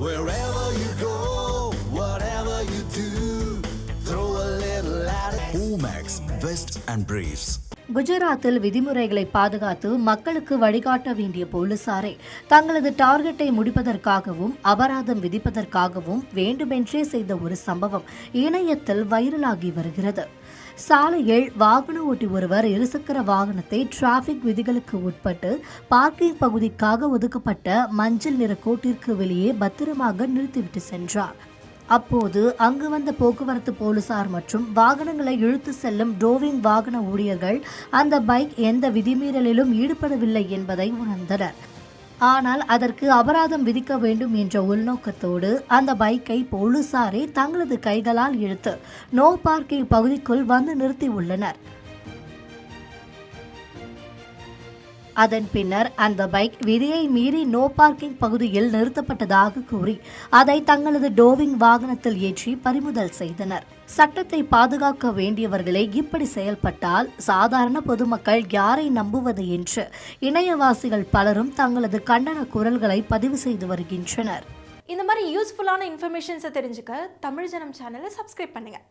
Wherever you go, whatever you do, throw a little at it. Omax, Vest and Briefs. குஜராத்தில் விதிமுறைகளை பாதுகாத்து மக்களுக்கு வழிகாட்ட வேண்டிய போலீசாரை தங்களது டார்கெட்டை முடிப்பதற்காகவும் அபராதம் விதிப்பதற்காகவும் வேண்டுமென்றே செய்த ஒரு சம்பவம் இணையத்தில் வைரலாகி வருகிறது. சாலையில் வாகன ஓட்டி ஒருவர் இருசக்கர வாகனத்தை டிராபிக் விதிகளுக்கு உட்பட்டு பார்க்கிங் பகுதிக்காக ஒதுக்கப்பட்ட மஞ்சள் நிற கோட்டிற்கு வெளியே பத்திரமாக நிறுத்திவிட்டு சென்றார். அப்போது அங்கு வந்த போக்குவரத்து போலீசார் மற்றும் வாகனங்களை இழுத்து செல்லும் டோவிங் வாகன ஊழியர்கள் அந்த பைக் எந்த விதிமீறலிலும் ஈடுபடவில்லை என்பதை உணர்ந்தனர். ஆனால் அதற்கு அபராதம் விதிக்க வேண்டும் என்ற உள்நோக்கத்தோடு அந்த பைக்கை போலீசாரே தங்களது கைகளால் இழுத்து நோ பார்க்கிங் பகுதிக்குள் வந்து நிறுத்தியுள்ளனர். அதன் பின்னர் அந்த பைக் விதியை மீறி நோ பார்க்கிங் பகுதியில் நிறுத்தப்பட்டதாக கூறி அதை தங்களது டோவிங் வாகனத்தில் ஏற்றி பறிமுதல் செய்தனர். சட்டத்தை பாதுகாக்க வேண்டியவர்களே இப்படி செயல்பட்டால் சாதாரண பொதுமக்கள் யாரை நம்புவது என்று இணையவாசிகள் பலரும் தங்களது கண்டன குரல்களை பதிவு செய்து வருகின்றனர். இந்த மாதிரி யூஸ்ஃபுல்லான இன்ஃபர்மேஷன்ஸை தெரிஞ்சுக்க தமிழ் ஜனம் சேனலை சப்ஸ்கிரைப் பண்ணுங்க.